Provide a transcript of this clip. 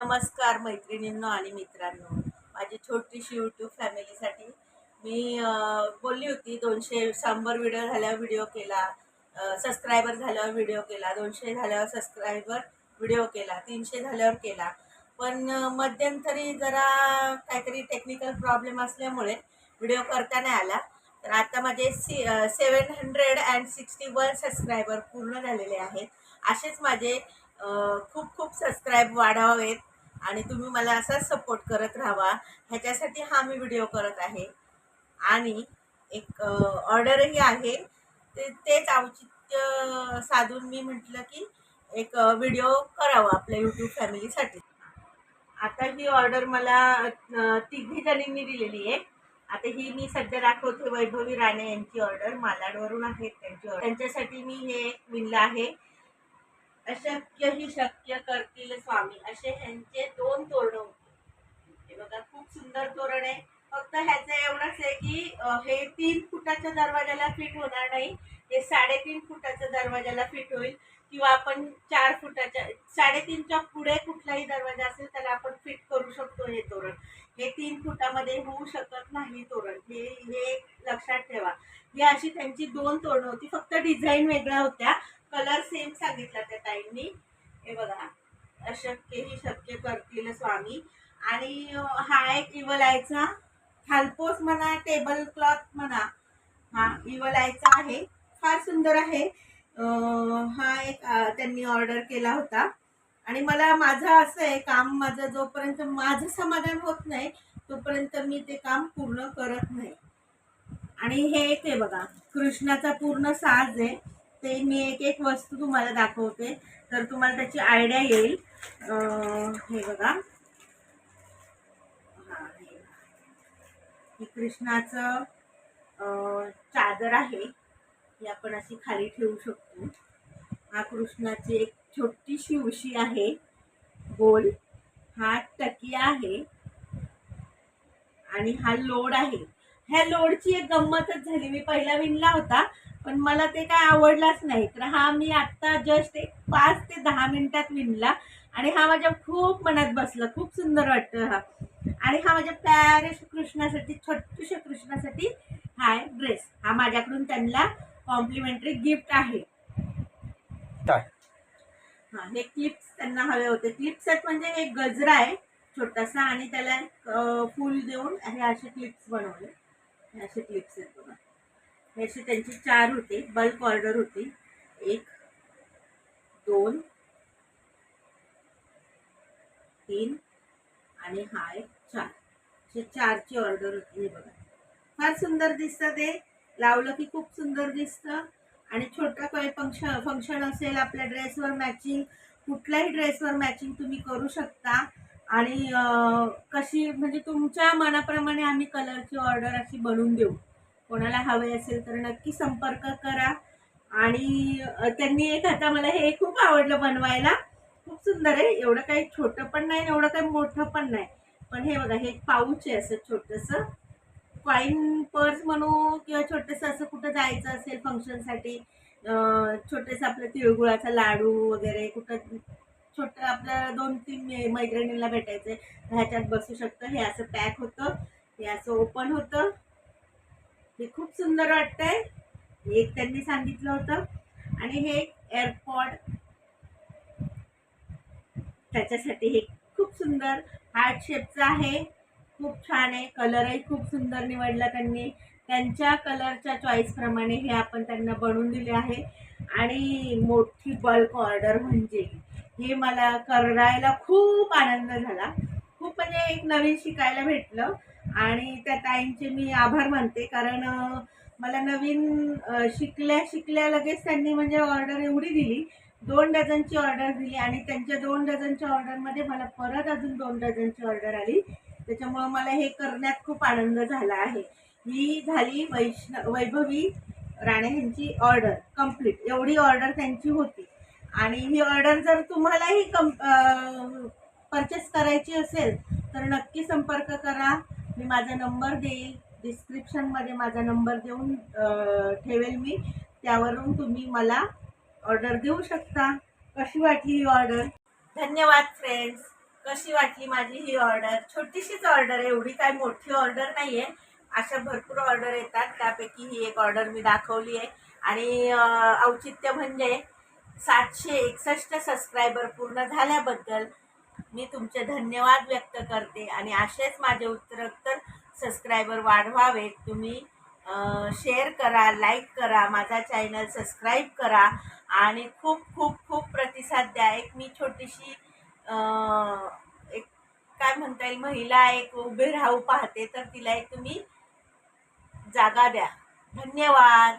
नमस्कार मैत्रिणींनो आणि मित्रांनो, माझी छोटीशी यूट्यूब फॅमिलीसाठी मी बोलली होती 200 व्हिडिओ झाल्यावर व्हिडिओ केला, सबस्क्रायबर झाल्यावर व्हिडिओ केला, 200 झाल्यावर सबस्क्रायबर व्हिडिओ केला, 300 झाल्यावर केला. पण मध्यंतरी जरा काहीतरी टेक्निकल प्रॉब्लेम असल्यामुळे व्हिडिओ करता नाही आला. तर आता माझे 761 सबस्क्रायबर पूर्ण झालेले आहेत. असेच माझे खूप खूप सबस्क्राईब वाढावेत आणि तुम्ही मला असाच सपोर्ट करत राहावा, ह्याच्यासाठी हा मी व्हिडिओ करत आहे. आणि एक ऑर्डरही आहे, तेच औचित्य साधून मी म्हटलं की एक व्हिडिओ करावा आपल्या यूट्यूब फॅमिलीसाठी. आता ही ऑर्डर मला तिघी जणींनी दिलेली आहे. आता ही मी सध्या दाखवते वैभवी राणे यांची ऑर्डर, मालाडवरून आहेत त्यांची ऑर्डर. त्यांच्यासाठी मी हे विणलं आहे. अशक्य ही शक्य करतील स्वामी, असे ह्यांचे 2 तोरण होते. हे बघा, खूप सुंदर तोरण आहे. फक्त ह्याचं एवढंच आहे की हे 3 फुटाच्या दरवाजाला फिट होणार नाही, हे 3.5 फुटाच्या दरवाजाला फिट होईल. किंवा आपण 4 फुटाच्या 3.5च्या पुढे कुठलाही दरवाजा असेल त्याला आपण फिट करू शकतो हे तोरण. हे 3 फुटामध्ये होऊ शकत नाही तोरण, हे लक्षात ठेवा. ही अशी त्यांची 2 तोरणं होती, फक्त डिझाईन वेगळ्या होत्या, कलर सेम सांगितला त्या ताईंनी. हे बघा, अशक्य ही शक्य करतील स्वामी. आणि हा एक इवलायचा थालपोस म्हणा, टेबल क्लॉथ म्हणा, हा इवलायचा आहे, फार सुंदर आहे. हा एक त्यांनी ऑर्डर केला होता. आणि मला माझं असं आहे काम, माझं जोपर्यंत माझं समाधान होत नाही तोपर्यंत मी ते काम पूर्ण करत नाही. आणि हे एक आहे बघा, कृष्णाचा पूर्ण साज आहे. ते मी एक एक वस्तू तुम्हाला दाखवते तर तुम्हाला त्याची आयडिया येईल. हे बघा, हे कृष्णाचं चादर आहे, ही आपण अशी खाली ठेवू शकतो. हा कृष्णाची एक छोटीशी उशी आहे गोल, हा टकिया आहे आणि हा लोड आहे. ह्या लोडची एक गंमतच झाली, मी पहिला विणला होता पण मला ते काय आवडलाच नाही. तर हा मी आत्ता जस्ट एक 5 ते 10 मिनिटात विणला आणि हा माझ्या खूप मनात बसला, खूप सुंदर वाटतं हा. आणि हा माझ्या प्यारे कृष्णासाठी, छोट्याशा कृष्णासाठी हा ड्रेस, हा माझ्याकडून त्यांना कॉम्प्लिमेंटरी गिफ्ट आहे. हा, हे क्लिप्स त्यांना हवे होते. क्लिप्स आहेत म्हणजे एक गजरा आहे छोटासा आणि त्याला फूल देऊन हे असे क्लिप्स बनवले. हे असे क्लिप्स आहेत बघा. हे असे त्यांची 4 होते, बल्क ऑर्डर होती. 1 2 3 आणि हा एक 4, असे 4ची ऑर्डर होती. हे बघा, फार सुंदर दिसतं, ते लावलं की खूप सुंदर दिसतं. आणि छोटा काही फंक्शन असेल आपल्या ड्रेसवर मॅचिंग, कुठल्याही ड्रेसवर मॅचिंग तुम्ही करू शकता. आणि कशी म्हणजे तुमच्या मनाप्रमाणे आम्ही कलरची ऑर्डर अशी बनवून देऊ. कोणाला हवे असेल तर नक्की संपर्क करा. आणि त्यांनी एक, आता मला हे खूप आवडलं बनवायला, खूप सुंदर आहे. एवढं काही छोटं पण नाही, एवढं काही मोठं पण नाही. पण हे बघा, हे पाऊच आहे असं छोटंसं, कॉईन पर्स म्हणू किंवा छोटंसं असं कुठं जायचं असेल फंक्शनसाठी, छोटंसं आपलं तिळगुळाचा लाडू वगैरे, कुठं छोटं आपल्या 2-3 मैत्रिणींना भेटायचं ह्याच्यात बसू शकतं. हे असं पॅक होतं, हे असं ओपन होतं, हे खूप सुंदर वाटतंय. एक त्यांनी सांगितलं होतं. आणि हे एअरपॉड, त्याच्यासाठी हे खूप सुंदर हार्ट शेपचं आहे, खूप छान आहे. कलरही खूप सुंदर निवडला त्यांनी, त्यांच्या कलरच्या चॉईस प्रमाणे हे आपण त्यांना बनवून दिले आहे. आणि मोठी बल्क ऑर्डर म्हणजे हे मला करायला खूप आनंद झाला, खूप म्हणजे एक नवीन शिकायला भेटलं. आणि त्या ताईंचे मी आभार मानते, कारण मला नवीन शिकल्या लगेच त्यांनी म्हणजे ऑर्डर एवढी दिली, 2 डझनची ऑर्डर दिली. आणि त्यांच्या 2 डझनच्या ऑर्डरमध्ये मला परत अजून 2 डझनची ऑर्डर आली. त्याच्यामुळं मला हे करण्यात खूप आनंद झाला आहे. ही झाली वैभवी राणे यांची ऑर्डर कंप्लीट, एवढी ऑर्डर त्यांची होती. आणि ही ऑर्डर जर तुम्हालाही परचेस करायची असेल तर नक्की संपर्क करा. मी माझा नंबर देईल, डिस्क्रिप्शनमध्ये माझा नंबर देऊन ठेवेल मी, त्यावरून तुम्ही मला ऑर्डर देऊ शकता. कशी वाटली ही ऑर्डर? धन्यवाद फ्रेंड्स. कशी वाटली माझी ही ऑर्डर. छोटीशीच ऑर्डर आहे, एवढी काय मोठी ऑर्डर नाही आहे. अशा भरपूर ऑर्डर येतात, त्यापैकी ही एक ऑर्डर मी दाखवली आहे. आणि औचित्य म्हणजे 761 सबस्क्रायबर पूर्ण झाल्याबद्दल मी तुमचे धन्यवाद व्यक्त करते. आणि असेच माझे उत्तरोत्तर सबस्क्रायबर वाढवावेत. तुम्ही शेअर करा, लाईक करा, माझा चॅनल सबस्क्राईब करा आणि खूप खूप खूप प्रतिसाद द्या. एक मी छोटीशी एक काय म्हणता येईल, महिला एक उभे राहू पाहते, तर तिला एक तुम्ही जागा द्या. धन्यवाद.